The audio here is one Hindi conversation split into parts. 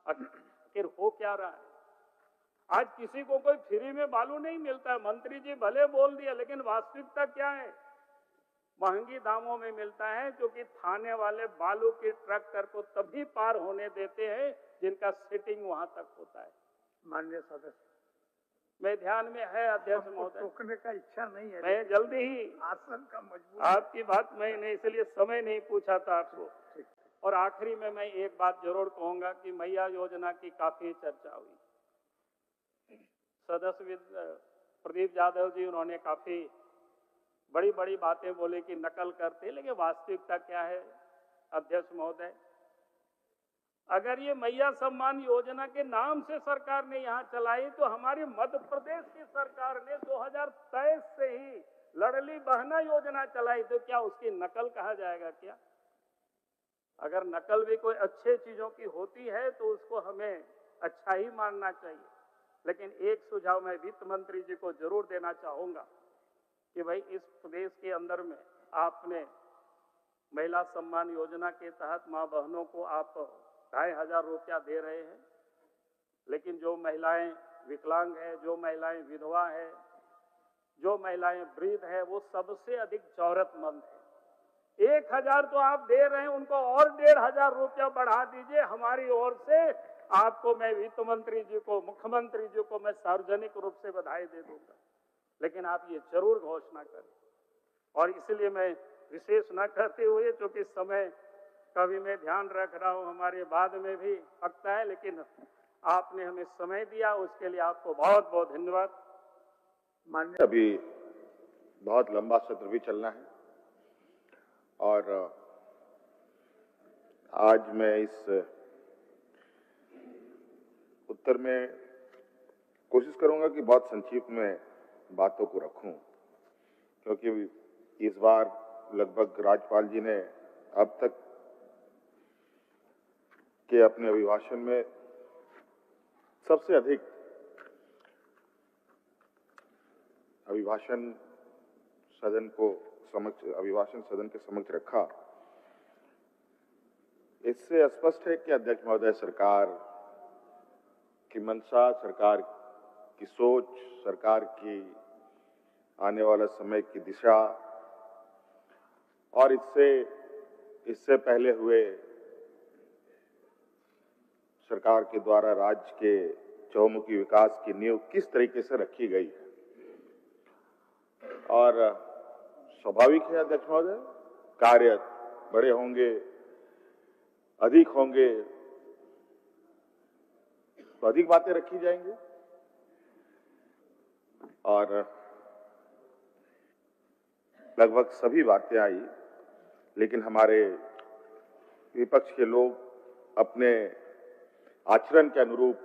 आखिर हो क्या रहा है? आज किसी को कोई फ्री में बालू नहीं मिलता है। मंत्री जी भले बोल दिया, लेकिन वास्तविकता क्या है? महंगी दामों में मिलता है, क्योंकि थाने वाले बालू के ट्रैक्टर को तभी पार होने देते हैं जिनका सेटिंग वहां तक होता है। माननीय सदस्य, मैं ध्यान में है अध्यक्ष महोदय, रोकने का इच्छा नहीं है, मैं जल्दी ही आसन का मजबूर आपकी बात मैंने इसलिए समय नहीं पूछा था आपको। और आखिरी में मैं एक बात जरूर कहूंगा कि मैया योजना की काफी चर्चा हुई। सदस्य प्रदीप यादव जी, उन्होंने काफी बड़ी बड़ी बातें बोले कि नकल करते, लेकिन वास्तविकता क्या है अध्यक्ष महोदय? अगर ये मैया सम्मान योजना के नाम से सरकार ने यहाँ चलाई, तो हमारी मध्य प्रदेश की सरकार ने 2023 से ही लड़ली बहना योजना चलाई, तो क्या उसकी नकल कहा जाएगा क्या? अगर नकल भी कोई अच्छे चीजों की होती है तो उसको हमें अच्छा ही मानना चाहिए। लेकिन एक सुझाव मैं वित्त मंत्री जी को जरूर देना चाहूंगा कि भाई इस प्रदेश के अंदर में आपने महिला सम्मान योजना के तहत मां बहनों को आप 2500 रुपया दे रहे हैं, लेकिन जो महिलाएं विकलांग है, जो महिलाएं विधवा है, जो महिलाएं वृद्ध है, वो सबसे अधिक जरूरतमंद है। 1000 तो आप दे रहे हैं, उनको और 1500 रुपया बढ़ा दीजिए। हमारी ओर से आपको, मैं वित्त मंत्री जी को, मुख्यमंत्री जी को मैं सार्वजनिक रूप से बधाई दे दूंगा, लेकिन आप ये जरूर घोषणा करें। और इसलिए मैं विशेष न करते हुए, क्योंकि समय का भी मैं ध्यान रख रहा हूं, हमारे बाद में भी पकता है, लेकिन आपने हमें समय दिया, उसके लिए आपको बहुत बहुत धन्यवाद। माननीय, अभी बहुत लंबा सत्र भी चलना है और आज मैं इस उत्तर में कोशिश करूंगा कि बहुत संक्षिप्त में बातों को रखूं, क्योंकि इस बार लगभग राज्यपाल जी ने अब तक के अपने अभिभाषण में सबसे अधिक अभिभाषण सदन के समक्ष रखा। इससे स्पष्ट है कि अध्यक्ष महोदय, सरकार की मंशा, सरकार की सोच, सरकार की आने वाला समय की दिशा और इससे पहले हुए सरकार के द्वारा राज्य के चहुमुखी विकास की नींव किस तरीके से रखी गई है। और स्वाभाविक है अध्यक्ष महोदय, कार्य बड़े होंगे, अधिक होंगे तो अधिक बातें रखी जाएंगी। और लगभग सभी बातें आई, लेकिन हमारे विपक्ष के लोग अपने आचरण के अनुरूप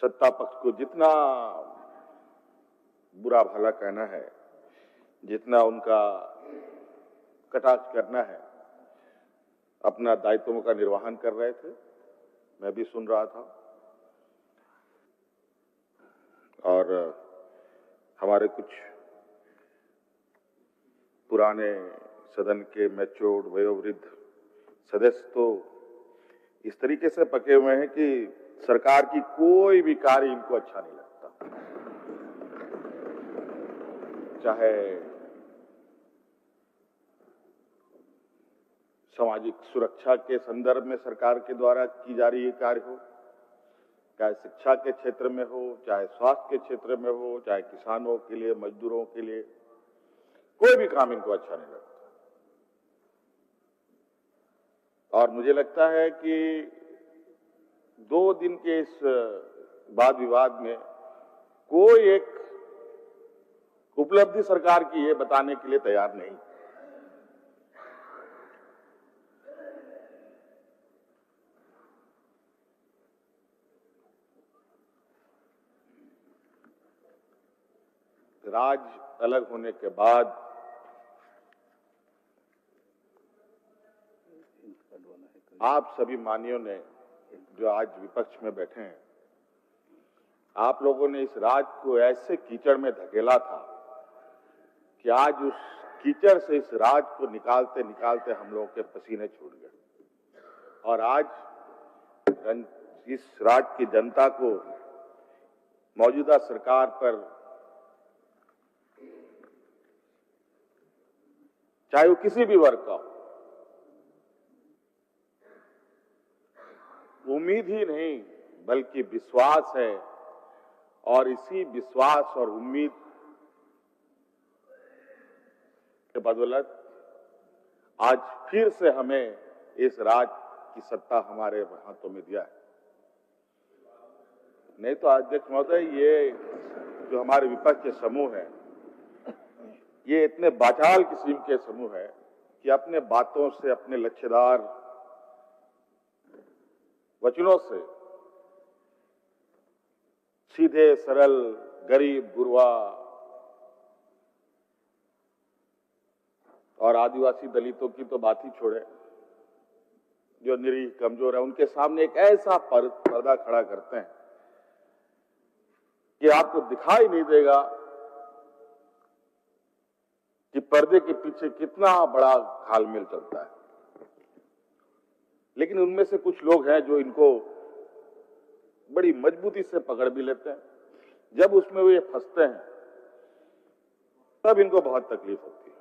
सत्ता पक्ष को जितना बुरा भला कहना है, जितना उनका कटाक्ष करना है, अपना दायित्वों का निर्वहन कर रहे थे। मैं भी सुन रहा था और हमारे कुछ पुराने सदन के मैच्योर्ड वयोवृद्ध सदस्य तो इस तरीके से पके हुए हैं कि सरकार की कोई भी कार्य इनको अच्छा नहीं लगता, चाहे सामाजिक सुरक्षा के संदर्भ में सरकार के द्वारा की जा रही कार्य हो, चाहे शिक्षा के क्षेत्र में हो, चाहे स्वास्थ्य के क्षेत्र में हो, चाहे किसानों के लिए, मजदूरों के लिए, कोई भी काम इनको अच्छा नहीं लगता। और मुझे लगता है कि 2 दिन के इस वाद विवाद में कोई एक उपलब्धि सरकार की ये बताने के लिए तैयार नहीं। राज्य अलग होने के बाद आप सभी मान्यों ने, जो आज विपक्ष में बैठे हैं, आप लोगों ने इस राज्य को ऐसे कीचड़ में धकेला था कि आज उस कीचड़ से इस राज्य को निकालते निकालते हम लोगों के पसीने छूट गए। और आज इस राज्य की जनता को मौजूदा सरकार पर, चाहे वो किसी भी वर्ग का हो, उम्मीद ही नहीं बल्कि विश्वास है। और इसी विश्वास और उम्मीद के बदौलत आज फिर से हमें इस राज्य की सत्ता हमारे हाथों में दिया है। नहीं तो अध्यक्ष महोदय, ये जो हमारे विपक्ष के समूह है, ये इतने बाचाल किस्म के समूह है कि अपने बातों से, अपने लक्ष्यदार वचनों से सीधे सरल गरीब, गुरबा और आदिवासी दलितों की तो बात ही छोड़े, जो निरीह कमजोर है, उनके सामने एक ऐसा पर्दा खड़ा करते हैं कि आपको दिखाई नहीं देगा कि पर्दे के पीछे कितना बड़ा घालमेल चलता है। लेकिन उनमें से कुछ लोग हैं जो इनको बड़ी मजबूती से पकड़ भी लेते हैं। जब उसमें वो ये फंसते हैं तब इनको बहुत तकलीफ होती है।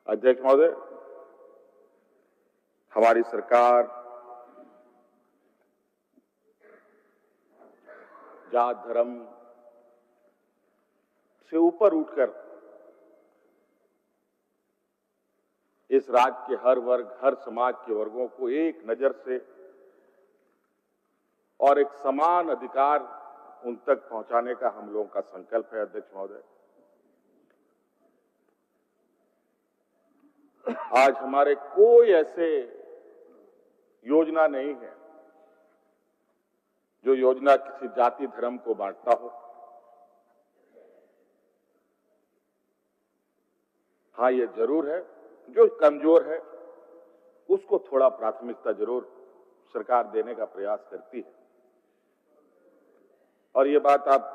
अध्यक्ष महोदय, हमारी सरकार जात धर्म से ऊपर उठकर इस राज्य के हर वर्ग, हर समाज के वर्गों को एक नजर से और एक समान अधिकार उन तक पहुंचाने का हम लोगों का संकल्प है। अध्यक्ष महोदय, आज हमारे कोई ऐसे योजना नहीं है जो योजना किसी जाति धर्म को बांटता हो। हाँ, ये जरूर है जो कमजोर है उसको थोड़ा प्राथमिकता जरूर सरकार देने का प्रयास करती है। और ये बात आप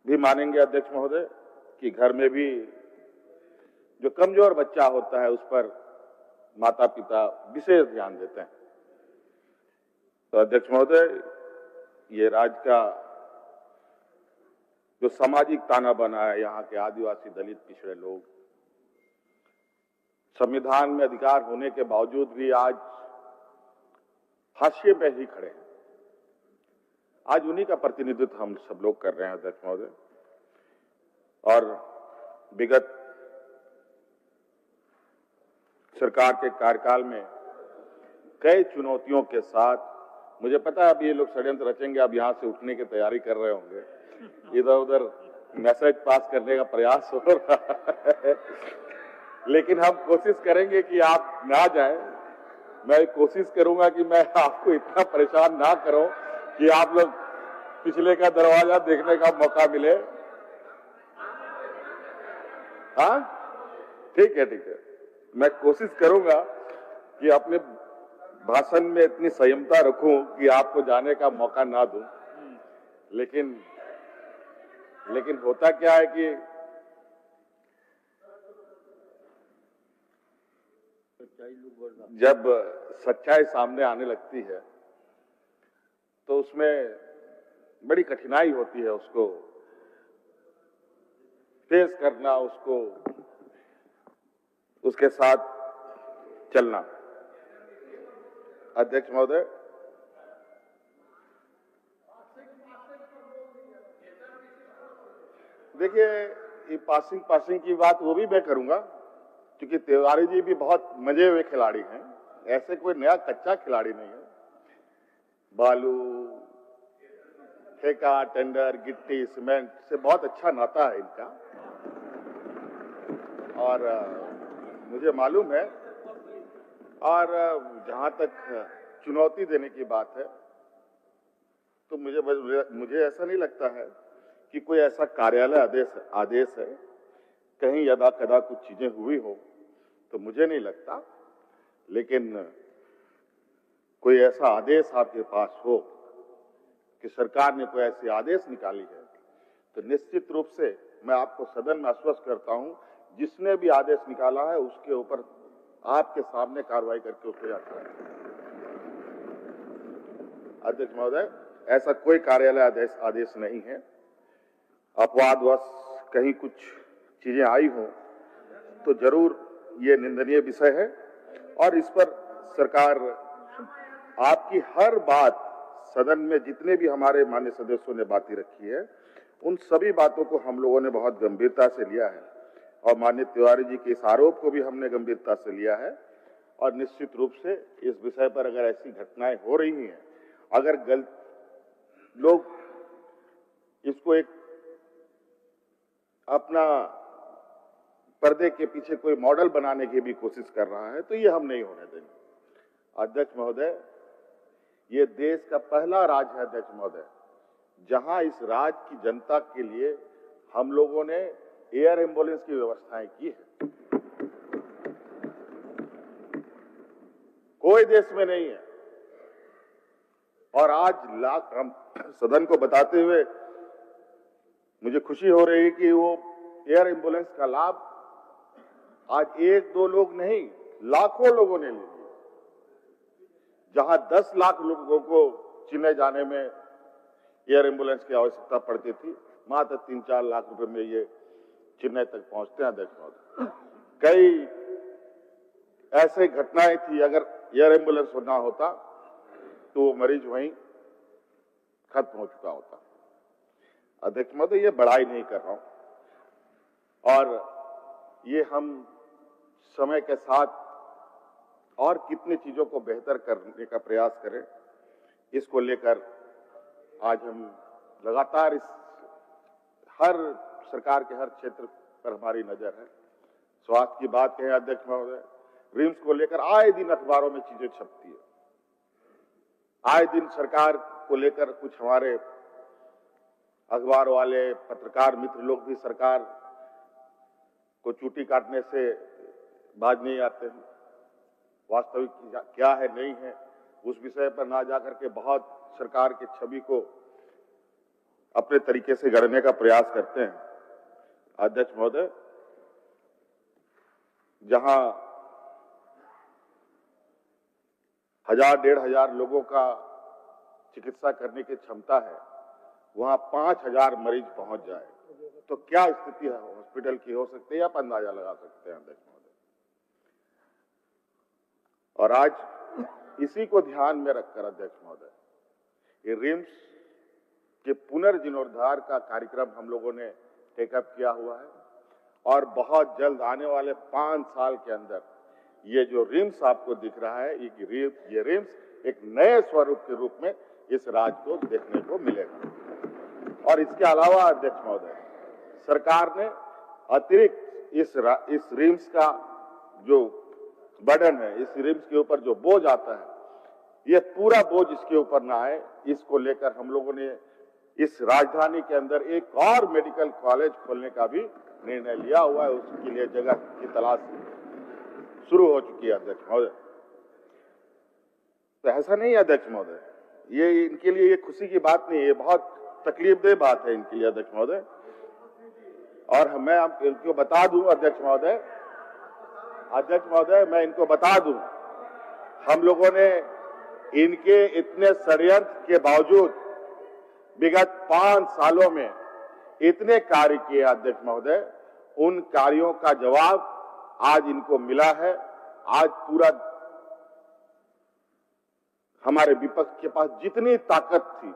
भी मानेंगे अध्यक्ष महोदय कि घर में भी जो कमजोर बच्चा होता है उस पर माता पिता विशेष ध्यान देते हैं। तो अध्यक्ष महोदय, ये राज्य का जो सामाजिक ताना बना है, यहाँ के आदिवासी दलित पिछड़े लोग संविधान में अधिकार होने के बावजूद भी आज हाशिए पे ही खड़े हैं। आज उन्हीं का प्रतिनिधित्व हम सब लोग कर रहे हैं अध्यक्ष महोदय। और विगत सरकार के कार्यकाल में कई चुनौतियों के साथ, मुझे पता है अब ये लोग षड्यंत्र रचेंगे, अब यहां से उठने की तैयारी कर रहे होंगे, इधर उधर मैसेज पास करने का प्रयास हो रहा है, लेकिन हम कोशिश करेंगे कि आप ना जाएं। मैं कोशिश करूंगा कि मैं आपको इतना परेशान ना करूं कि आप लोग पिछले का दरवाजा देखने का मौका मिले। हाँ, ठीक है, ठीक है। मैं कोशिश करूंगा कि अपने भाषण में इतनी संयमता रखूं कि आपको जाने का मौका ना दूं। लेकिन होता क्या है कि जब सच्चाई सामने आने लगती है तो उसमें बड़ी कठिनाई होती है उसको फेस करना, उसके साथ चलना। अध्यक्ष महोदय, देखिए, ये पासिंग की बात वो भी मैं करूंगा क्योंकि तिवारी जी भी बहुत मजे हुए खिलाड़ी हैं, ऐसे कोई नया कच्चा खिलाड़ी नहीं है। बालू, ठेका, टेंडर, गिट्टी, सीमेंट से बहुत अच्छा नाता है इनका। और मुझे मालूम है, और जहां तक चुनौती देने की बात है तो मुझे ऐसा नहीं लगता है कि कोई ऐसा कार्यालय आदेश है, कहीं यदा कदा कुछ चीजें हुई हो तो मुझे नहीं लगता। लेकिन कोई ऐसा आदेश आपके पास हो कि सरकार ने कोई ऐसी आदेश निकाली है तो निश्चित रूप से मैं आपको सदन में आश्वस्त करता हूं, जिसने भी आदेश निकाला है उसके ऊपर आपके सामने कार्रवाई करके उसको याद करें। अध्यक्ष महोदय, ऐसा कोई कार्यालय आदेश नहीं है। अपवादवश कहीं कुछ चीजें आई हो तो जरूर ये निंदनीय विषय है और इस पर सरकार आपकी हर बात सदन में जितने भी हमारे माननीय सदस्यों ने बातें रखी है उन सभी बातों को हम लोगों ने बहुत गंभीरता से लिया है और माननीय तिवारी जी के इस आरोप को भी हमने गंभीरता से लिया है और निश्चित रूप से इस विषय पर अगर ऐसी घटनाएं हो रही हैं, अगर लोग इसको एक अपना पर्दे के पीछे कोई मॉडल बनाने की भी कोशिश कर रहा है तो ये हम नहीं होने देंगे। अध्यक्ष महोदय, ये देश का पहला राज्य है अध्यक्ष महोदय जहां इस राज्य की जनता के लिए हम लोगों ने एयर एम्बुलेंस की व्यवस्थाएं की है। कोई देश में नहीं है और आज हम सदन को बताते हुए मुझे खुशी हो रही है कि वो एयर एम्बुलेंस का लाभ आज एक दो लोग नहीं लाखों लोगों ने ले लिया। जहां 10 लाख लोगों को चेन्नई जाने में एयर एम्बुलेंस की आवश्यकता पड़ती थी, मात्र 3-4 लाख रुपए में ये चेन्नई तक पहुंचते हैं। अध्यक्ष महोदय, कई ऐसे घटनाएं थी, अगर एयर एम्बुलेंस ना होता तो वो मरीज वहीं खत्म हो चुका होता। अध्यक्ष महोदय, ये बड़ाई नहीं कर रहा हूं और ये हम समय के साथ और कितनी चीजों को बेहतर करने का प्रयास करें, इसको लेकर आज हम लगातार इस हर सरकार के हर क्षेत्र पर हमारी नजर है। स्वास्थ्य की बात कहें अध्यक्ष महोदय, रिम्स को लेकर आए दिन अखबारों में चीजें छपती है, आए दिन सरकार को लेकर कुछ हमारे अखबार वाले पत्रकार मित्र लोग भी सरकार को चूटी काटने से बाज नहीं आते हैं। वास्तविक क्या है नहीं है उस विषय पर ना जाकर के बहुत सरकार की छवि को अपने तरीके से गढ़ने का प्रयास करते हैं। अध्यक्ष महोदय, जहां 1000-1500 लोगों का चिकित्सा करने की क्षमता है, वहां 5000 मरीज पहुंच जाए तो क्या स्थिति है हॉस्पिटल की हो सकती है, आप अंदाजा लगा सकते हैं अध्यक्ष महोदय। और आज इसी को ध्यान में रखकर अध्यक्ष महोदय, ये रिम्स के पुनर्जीर्णोद्धार का कार्यक्रम हम लोगों ने टेकअप किया हुआ है और बहुत जल्द आने वाले 5 साल के अंदर ये जो रिम्स आपको दिख रहा है, ये रिम्स एक नए स्वरूप के रूप में इस राज्य को देखने को मिलेगा। और इसके अलावा अध्यक्ष महोदय, सरकार ने अतिरिक्त इस रिम्स का जो बर्डन है, इस रिम्स के ऊपर जो बोझ आता है, ये पूरा बोझ इसके ऊपर ना आए, इसको लेकर हम लोगों ने इस राजधानी के अंदर एक और मेडिकल कॉलेज खोलने का भी निर्णय लिया हुआ है। उसके लिए जगह की तलाश शुरू हो चुकी है अध्यक्ष महोदय। तो ऐसा नहीं है अध्यक्ष महोदय, ये इनके लिए ये खुशी की बात नहीं है, ये बहुत तकलीफदेह बात है इनके लिए अध्यक्ष महोदय। और मैं इनको बता दूं अध्यक्ष महोदय, मैं इनको बता दूं, हम लोगों ने इनके इतने षड्यंत्र के बावजूद विगत 5 सालों में इतने कार्य किए अध्यक्ष महोदय, उन कार्यों का जवाब आज इनको मिला है। आज पूरा हमारे विपक्ष के पास जितनी ताकत थी,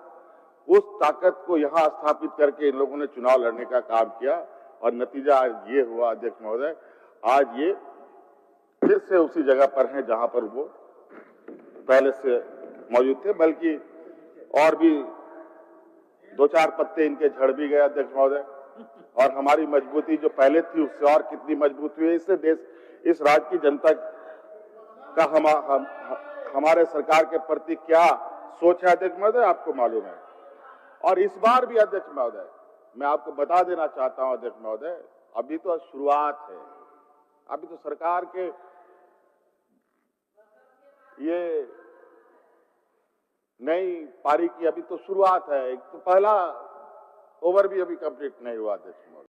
उस ताकत को यहां स्थापित करके इन लोगों ने चुनाव लड़ने का काम किया और नतीजा ये हुआ अध्यक्ष महोदय, आज ये फिर से उसी जगह पर हैं जहां पर वो पहले से मौजूद थे, बल्कि और भी 2-4 पत्ते इनके झड़ भी गए अध्यक्ष महोदय। और हमारी मजबूती जो पहले थी उससे और कितनी मजबूत हुई है, इससे इस राज्य की जनता का हमारे सरकार के प्रति क्या सोच है अध्यक्ष महोदय, आपको मालूम है। और इस बार भी अध्यक्ष महोदय, मैं आपको बता देना चाहता हूं अध्यक्ष महोदय, अभी तो शुरुआत है, अभी तो सरकार के ये नई पारी की अभी तो शुरुआत है, एक तो पहला ओवर भी अभी कंप्लीट नहीं हुआ अध्यक्ष महोदय।